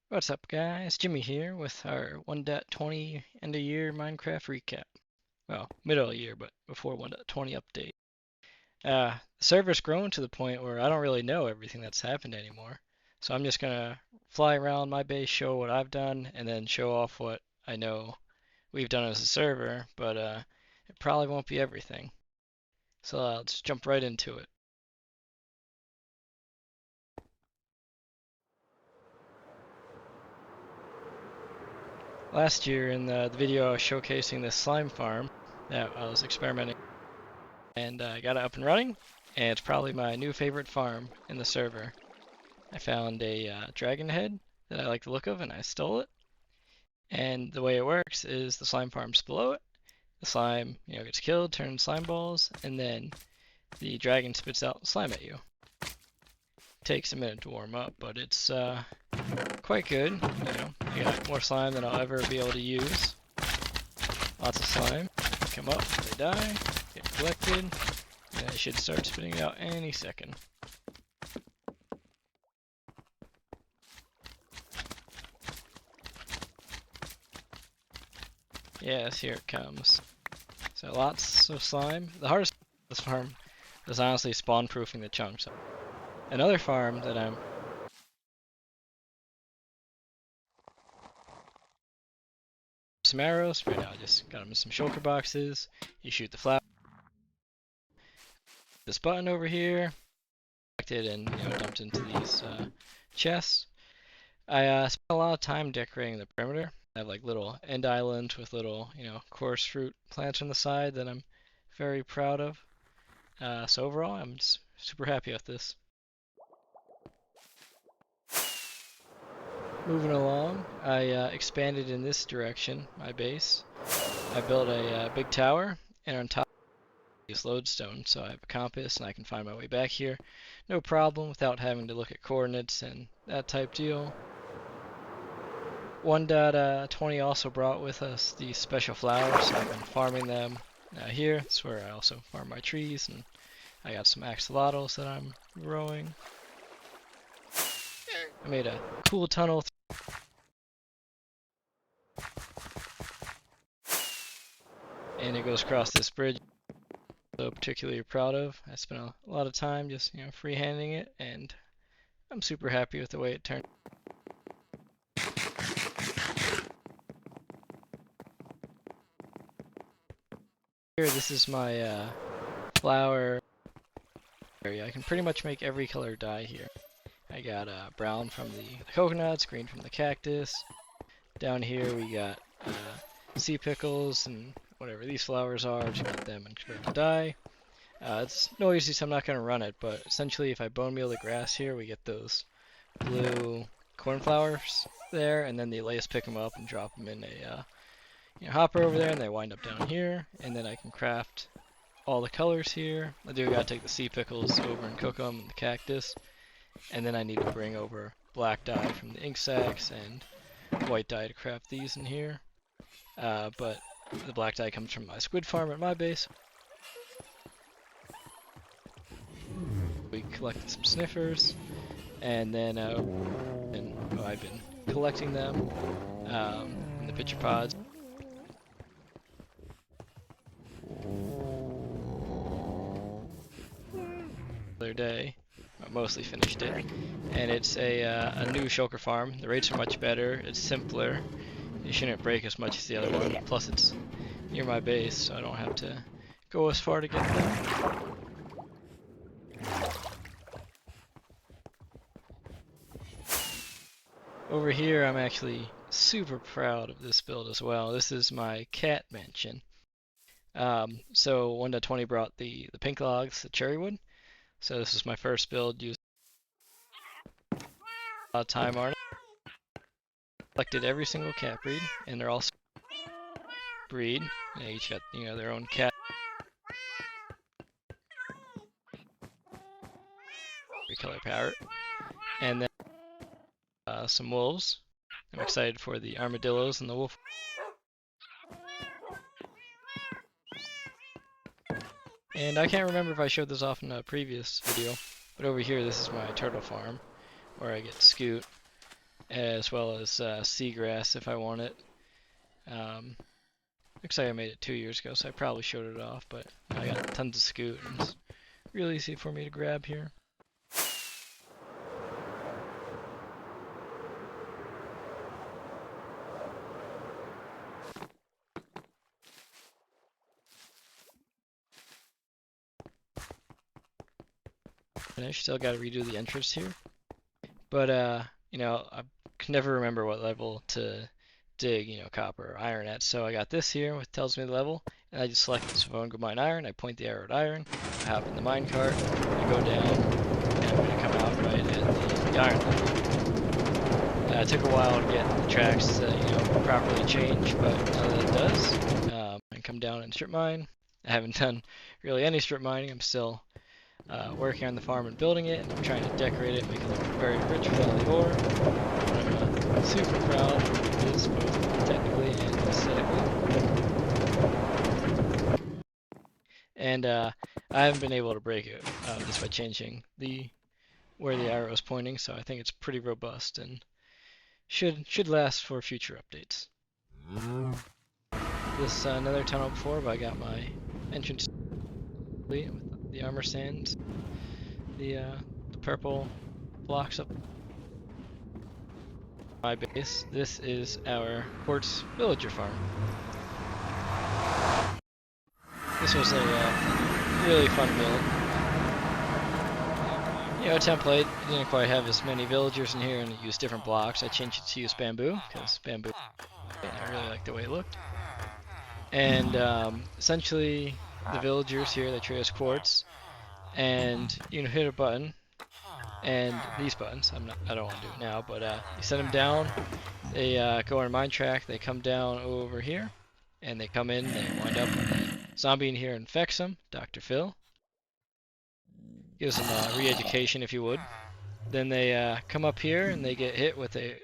What's up, guys? Jimmy here with our 1.20 end of year Minecraft recap. Well, middle of year, but before 1.20 update. The server's grown to the point where I don't really know everything that's happened anymore. So I'm just gonna fly around my base, show what I've done, and then show off what I know we've done as a server, but it probably won't be everything. So let's jump right into it. Last year in the video I was showcasing this slime farm that I was experimenting and I got it up and running, and it's probably my new favorite farm in the server. I found a dragon head that I like the look of, and I stole it. And the way it works is the slime farm's below it. The slime, gets killed, turns slime balls, and then the dragon spits out slime at you. Takes a minute to warm up, but it's quite good. I got more slime than I'll ever be able to use. Lots of slime. Come up, they die, get collected, and they should start spitting it out any second. Yes, here it comes. So lots of slime. The hardest part of this farm is honestly spawn proofing the chunks. Another farm that I'm some arrows right now. I just got them in some shulker boxes. You shoot the flower. This button over here, collected and dumped into these chests. I spent a lot of time decorating the perimeter. I have like little end islands with little coarse fruit plants on the side that I'm very proud of. So overall, I'm just super happy with this. Moving along, I expanded in this direction, my base. I built a big tower, and on top is lodestone, so I have a compass and I can find my way back here. No problem without having to look at coordinates and that type deal. 1.20 also brought with us these special flowers, so I've been farming them here. That's where I also farm my trees, and I got some axolotls that I'm growing. I made a cool tunnel and it goes across this bridge. So particularly proud of. I spent a lot of time just freehanding it, and I'm super happy with the way it turned. Here, this is my flower area. I can pretty much make every color dye here. I got brown from the coconuts, green from the cactus. Down here we got sea pickles and whatever these flowers are. Just got them and convert to dye. It's noisy, so I'm not going to run it, but essentially if I bone meal the grass here, we get those blue cornflowers there, and then the layers pick them up and drop them in a hopper over there, and they wind up down here, and then I can craft all the colors here. I do gotta take the sea pickles over and cook them in the cactus, and then I need to bring over black dye from the ink sacs and white dye to craft these in here. But the black dye comes from my squid farm at my base. We collected some sniffers, and then I've been collecting them in the pitcher pods. The other day, I mostly finished it, and it's a new shulker farm. The rates are much better. It's simpler. It shouldn't break as much as the other one. Plus, it's near my base, so I don't have to go as far to get them. Over here, I'm actually super proud of this build as well. This is my cat mansion. So 1.20 brought the pink logs, the cherry wood. So this is my first build using a lot of time on it. Collected every single cat breed, and they're all breed. They each got their own cat. Color parrot, and then some wolves. I'm excited for the armadillos and the wolf. And I can't remember if I showed this off in a previous video, but over here this is my turtle farm, where I get Scoot, as well as seagrass if I want it. Looks like I made it 2 years ago, so I probably showed it off, but I got tons of scoot, and it's really easy for me to grab here. Finished. Still got to redo the entrance here, but you know, I can never remember what level to dig, you know, copper or iron at. So I got this here, which tells me the level, and I just select this phone, go mine iron. I point the arrow at iron. I hop in the mine cart. I go down, and I'm gonna come out right at the iron level. It took a while to get the tracks to, you know, properly change, but now that it does, I come down and strip mine. I haven't done really any strip mining. I'm still working on the farm and building it, and I'm trying to decorate it, make it look very rich with all the ore. I'm super proud of this, both technically and aesthetically. And I haven't been able to break it just by changing where the arrow is pointing, so I think it's pretty robust and should last for future updates. This another tunnel before, but I got my entrance complete with the armor sands, the purple blocks up my base. This is our quartz villager farm. This was a really fun build. You know, template didn't quite have as many villagers in here, and it used different blocks. I changed it to use bamboo because bamboo, I really liked the way it looked. And essentially, the villagers here, they trade us quartz, and you know, hit a button, and these buttons, I don't want to do it now, but you send them down. They go on a mine track. They come down over here, and they come in. They wind up when the zombie in here infects them. Dr. Phil gives them re-education, if you would. Then they come up here and they get hit with a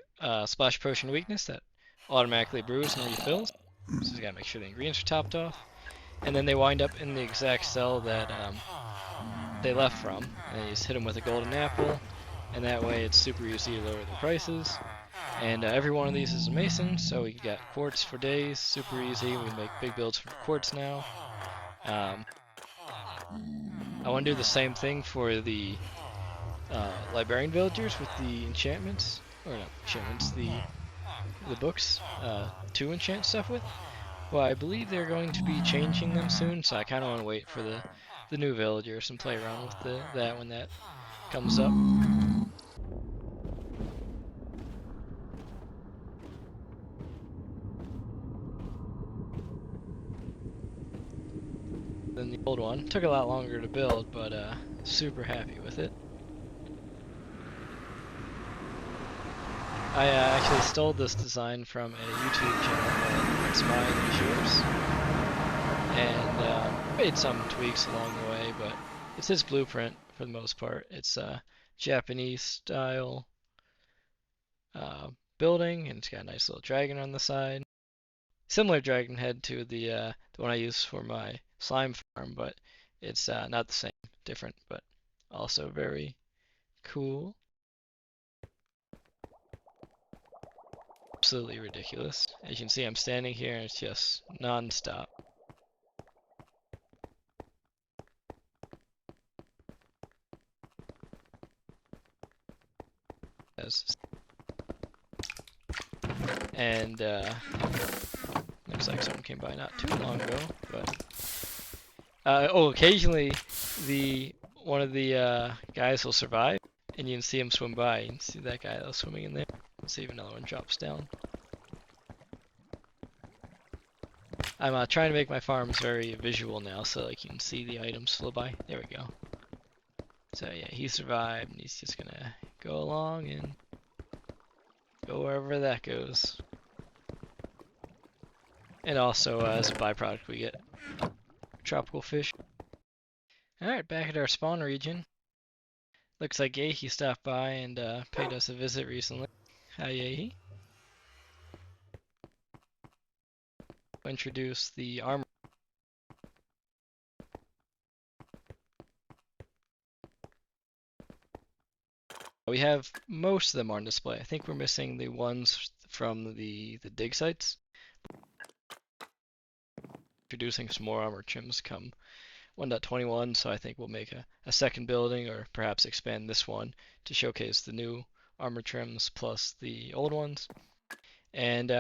splash potion weakness that automatically brews and refills. So you gotta make sure the ingredients are topped off. And then they wind up in the exact cell that they left from. And you just hit them with a golden apple, and that way it's super easy to lower their prices. And every one of these is a mason, so we got quartz for days, super easy. We can make big builds for quartz now. I want to do the same thing for the librarian villagers with the enchantments, or not enchantments, the books to enchant stuff with. Well, I believe they're going to be changing them soon, so I kind of want to wait for the new villagers and play around with that when that comes up. Than the old one. Took a lot longer to build, but super happy with it. I actually stole this design from a YouTube channel, It's Mine Is Yours, and made some tweaks along the way, but it's his blueprint for the most part. It's a Japanese style building, and it's got a nice little dragon on the side. Similar dragon head to the one I use for my slime farm, but it's not the same, different, but also very cool. Absolutely ridiculous. As you can see, I'm standing here and it's just non-stop. And looks like someone came by not too long ago, but occasionally one of the guys will survive, and you can see him swim by. You can see that guy that was swimming in there. Let's see if another one drops down. I'm trying to make my farms very visual now, so like you can see the items flow by. There we go. So yeah, he survived, and he's just gonna go along and go wherever that goes. And also, as a byproduct, we get tropical fish. Alright, back at our spawn region. Looks like Yehi stopped by and paid us a visit recently. Hi, Yehi. Introduce the armor. We have most of them on display. I think we're missing the ones from the dig sites. Introducing some more armor trims come 1.21, so I think we'll make a second building or perhaps expand this one to showcase the new armor trims plus the old ones. And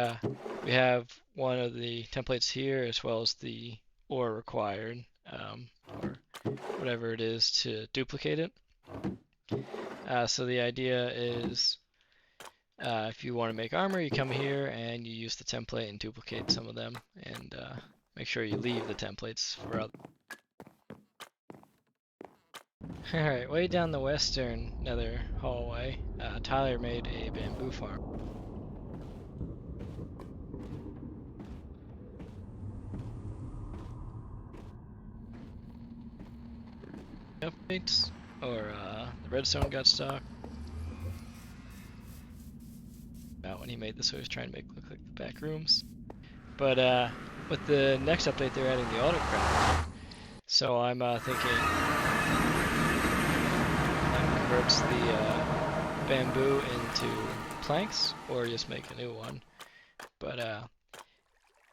we have one of the templates here as well as the ore required, or whatever it is to duplicate it. So the idea is if you want to make armor, you come here and you use the template and duplicate some of them, and make sure you leave the templates for others. Alright, way down the western nether hallway, Tyler made a bamboo farm. Updates, or the redstone got stuck. About when he made this, so he was trying to make it look like the back rooms. But with the next update, they're adding the autocraft. So I'm thinking that converts the bamboo into planks, or just make a new one. But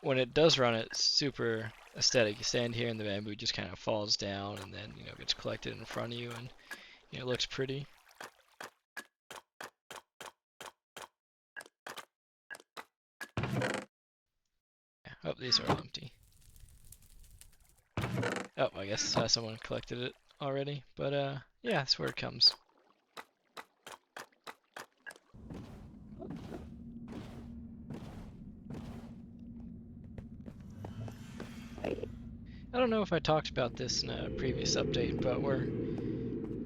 when it does run, it's super aesthetic. You stand here and the bamboo just kind of falls down and then gets collected in front of you, and it looks pretty. Oh, these are empty. Oh, I guess someone collected it already, but yeah, that's where it comes. I don't know if I talked about this in a previous update, but we're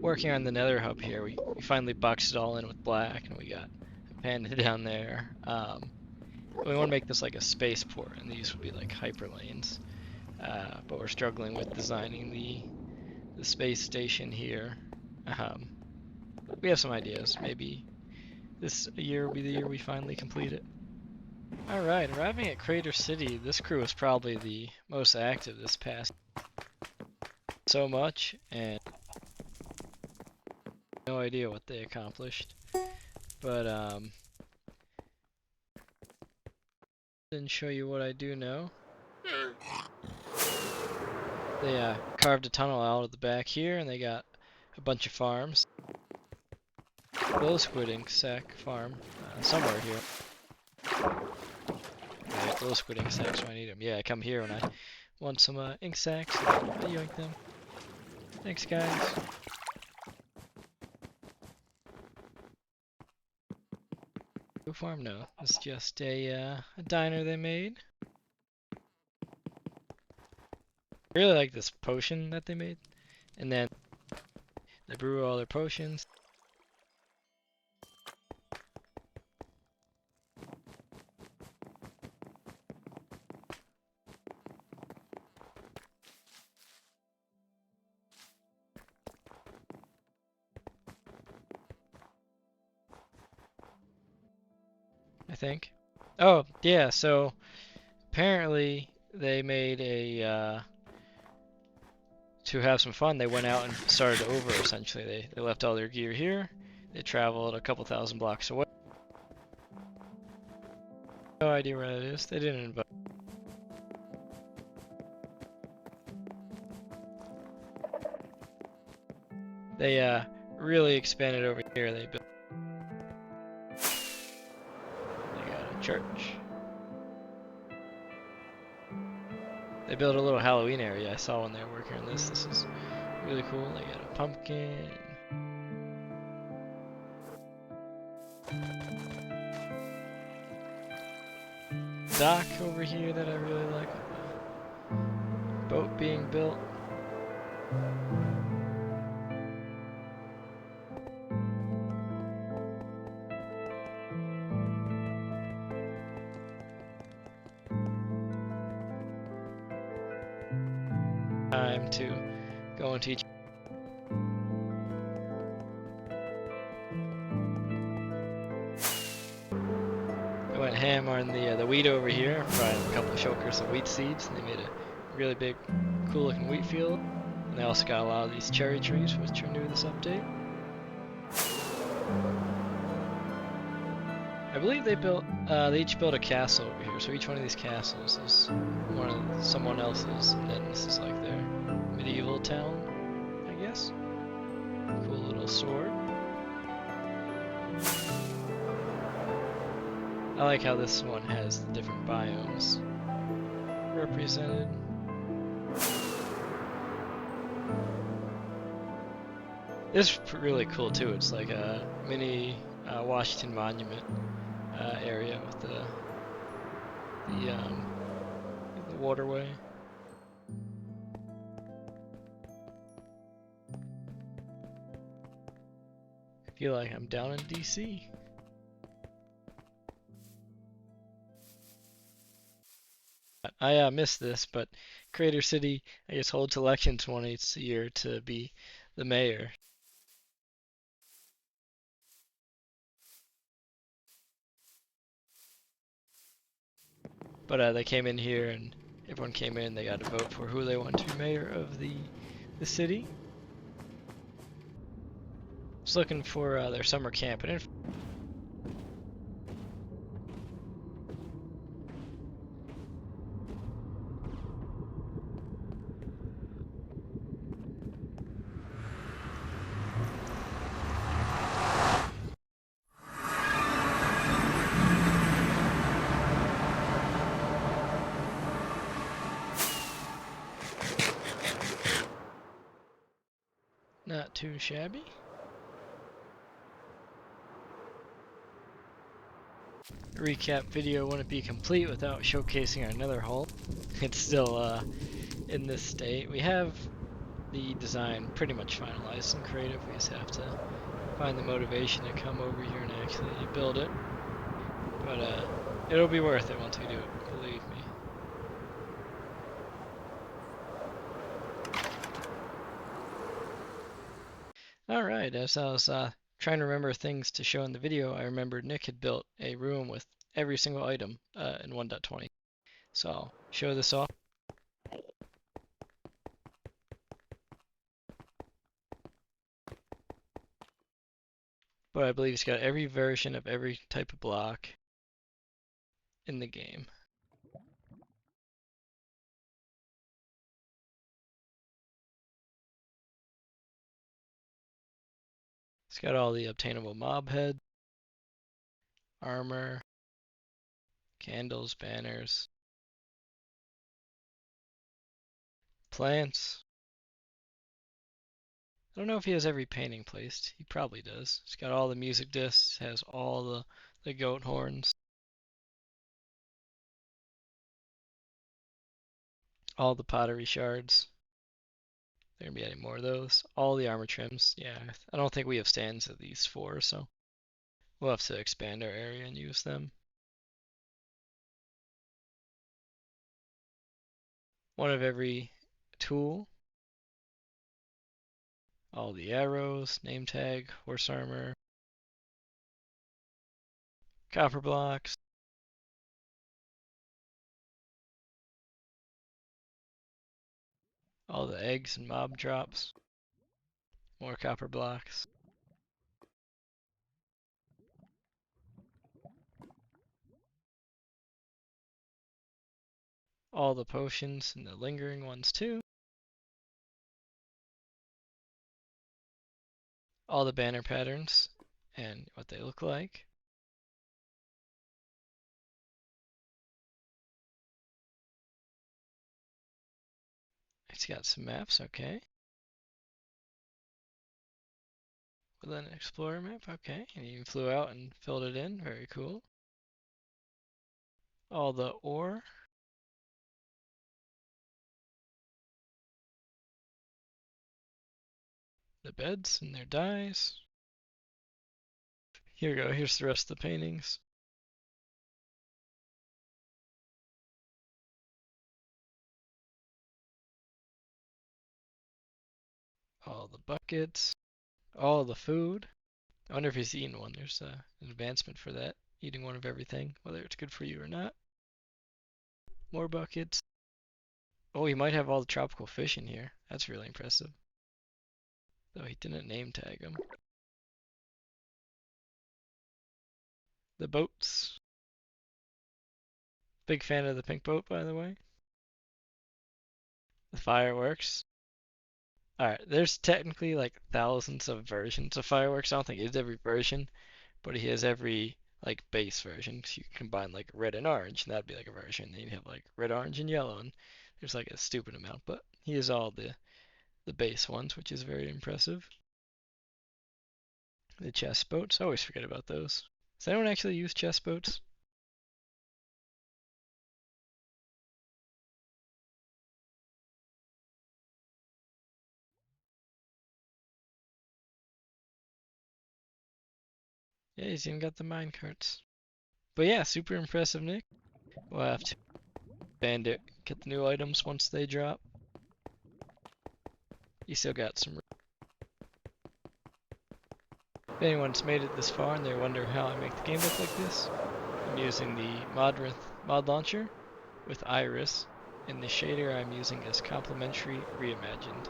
working on the nether hub here. We finally boxed it all in with black, and we got a panda down there. We want to make this like a spaceport, and these would be like hyperlanes. But we're struggling with designing the space station here. We have some ideas. Maybe this year will be the year we finally complete it. Alright, arriving at Crater City, this crew is probably the most active this past so much, and no idea what they accomplished. But didn't show you what I do know. They carved a tunnel out of the back here, and they got a bunch of farms. Glow squid ink sac farm somewhere here. Yeah, glow squid ink sacs when I need them. Yeah, I come here when I want some ink sacs. I yoink them. Thanks, guys. Farm? No, it's just a diner they made. I really like this potion that they made, and then they brew all their potions. I think. Oh, yeah, so apparently they made a, to have some fun, they went out and started over, essentially. They left all their gear here, they traveled a couple thousand blocks away. No idea where that is, they didn't invite. They really expanded over here, they built church. They built a little Halloween area. I saw when they were working on this. This is really cool. They got a pumpkin. Dock over here that I really like. Boat being built. Time to go and teach. I went ham on the wheat over here. Fried a couple of shulkers of wheat seeds, and they made a really big, cool looking wheat field. And they also got a lot of these cherry trees, which are new to this update. I believe they each built a castle over here, so each one of these castles is one of someone else's, and then this is like their medieval town, I guess. Cool little sword. I like how this one has the different biomes represented. This is really cool too. It's like a mini Washington Monument area with the waterway. I feel like I'm down in DC. I missed this, but Creator City, I guess, holds elections once a year to be the mayor. But they came in here and everyone came in, they got to vote for who they want to be mayor of the city. Just looking for their summer camp. And not too shabby. The recap video wouldn't be complete without showcasing another hull. It's still in this state. We have the design pretty much finalized and creative. We just have to find the motivation to come over here and actually build it. But it'll be worth it once we do it, believe me. Alright, as I was trying to remember things to show in the video, I remembered Nick had built a room with every single item in 1.20. So I'll show this off. But I believe it's got every version of every type of block in the game. It's got all the obtainable mob heads, armor, candles, banners, plants. I don't know if he has every painting placed. He probably does. It's got all the music discs, has all the goat horns, all the pottery shards. There gonna be any more of those. All the armor trims. Yeah, I don't think we have stands at these four, so we'll have to expand our area and use them. One of every tool. All the arrows, name tag, horse armor, copper blocks. All the eggs and mob drops. More copper blocks. All the potions and the lingering ones too. All the banner patterns and what they look like. It's got some maps, okay. With an explorer map, okay. And you flew out and filled it in, very cool. All the ore. The beds and their dyes. Here we go, here's the rest of the paintings. All the buckets. All the food. I wonder if he's eaten one. There's an advancement for that. Eating one of everything, whether it's good for you or not. More buckets. Oh, he might have all the tropical fish in here. That's really impressive. Though he didn't name tag them. the boats. Big fan of the pink boat, by the way. The fireworks. Alright, there's technically like thousands of versions of fireworks. I don't think it's every version, but he has every like base version. So you can combine like red and orange, and that'd be like a version. Then you'd have like red, orange, and yellow, and there's like a stupid amount, but he has all the base ones, which is very impressive. The chest boats, I always forget about those. Does anyone actually use chest boats? Yeah, he's even got the mine carts. But yeah, super impressive, Nick. We'll have to bandit, get the new items once they drop. You still got some. If anyone's made it this far and they wonder how I make the game look like this, I'm using the mod launcher with Iris, and the shader I'm using is Complementary Reimagined.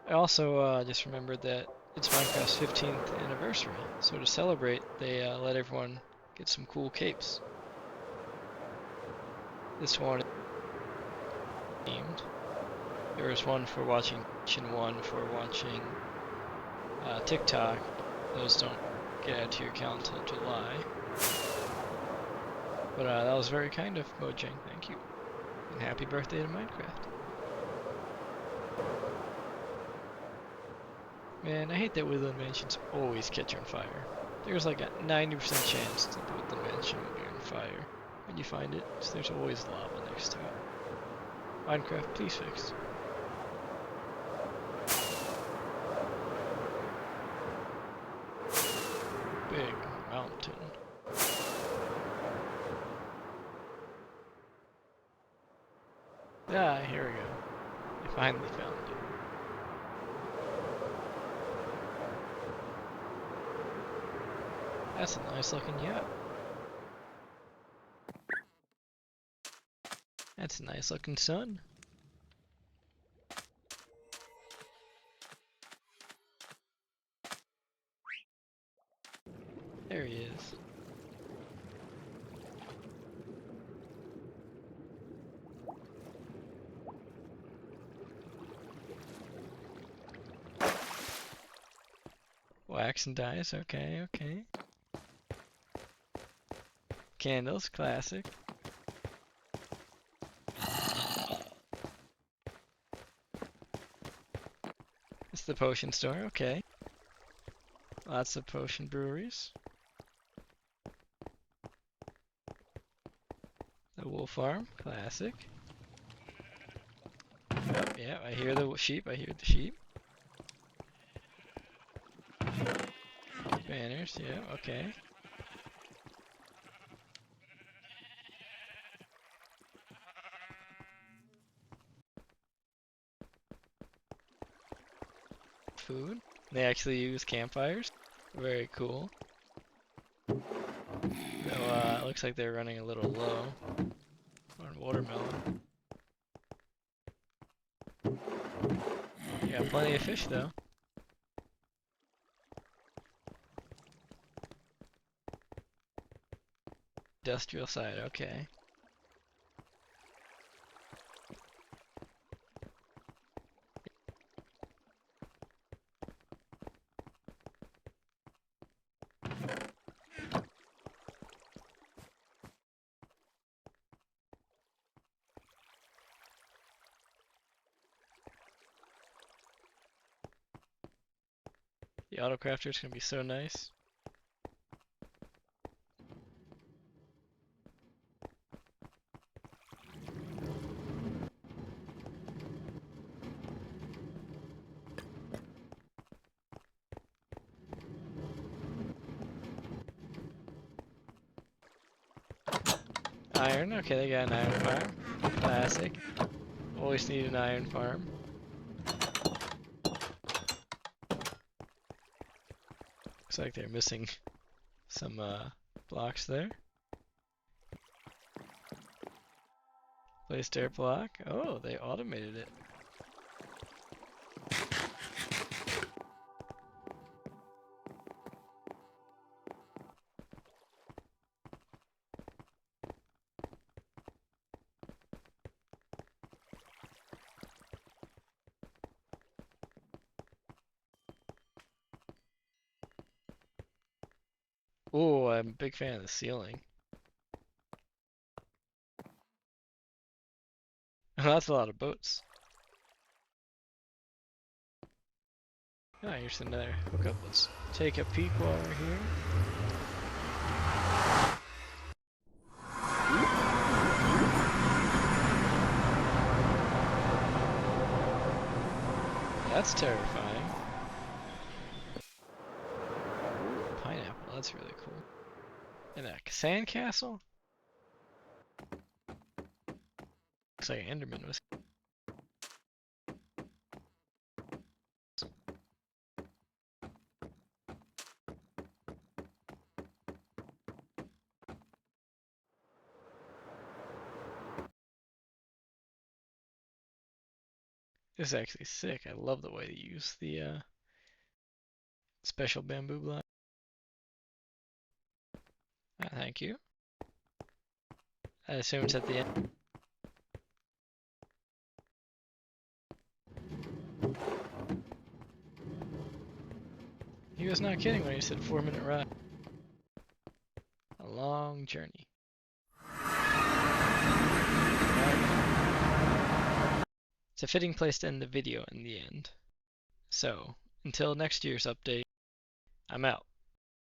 I also just remembered that it's Minecraft's 15th anniversary, so to celebrate, they let everyone get some cool capes. This one is themed. There was one for watching Twitch and one for watching TikTok. Those don't get added to your account until July. But that was very kind of Mojang, thank you. And happy birthday to Minecraft. Man, I hate that woodland mansions always catch on fire. There's like a 90% chance that the woodland mansion will be on fire when you find it, so there's always lava next to it. Minecraft, please fix. Big mountain. Ah, here we go. I finally found it. That's a nice looking yacht. That's a nice looking sun. There he is. Wax and dyes, okay, okay. Candles, classic. It's the potion store, okay. Lots of potion breweries. The wool farm, classic. Yep, yeah, I hear the sheep, I hear the sheep. Banners, yeah, okay. Food. They actually use campfires. Very cool. Though, it looks like they're running a little low on watermelon. Yeah, plenty of fish though. Industrial side, okay. The autocrafter is gonna be so nice. Iron, okay, they got an iron farm. Classic. Always need an iron farm. Looks like they're missing some blocks there. Placed air block. Oh, they automated it. Oh, I'm a big fan of the ceiling. That's a lot of boats. Ah, here's another hookup. Let's take a peek while we're here. That's terrifying. Pineapple, that's really cool. And a sandcastle? Looks like Enderman was. This is actually sick. I love the way they use the special bamboo block. Thank you. I assume it's at the end. He was not kidding when he said 4-minute ride. A long journey. It's a fitting place to end the video in the end. So, until next year's update, I'm out.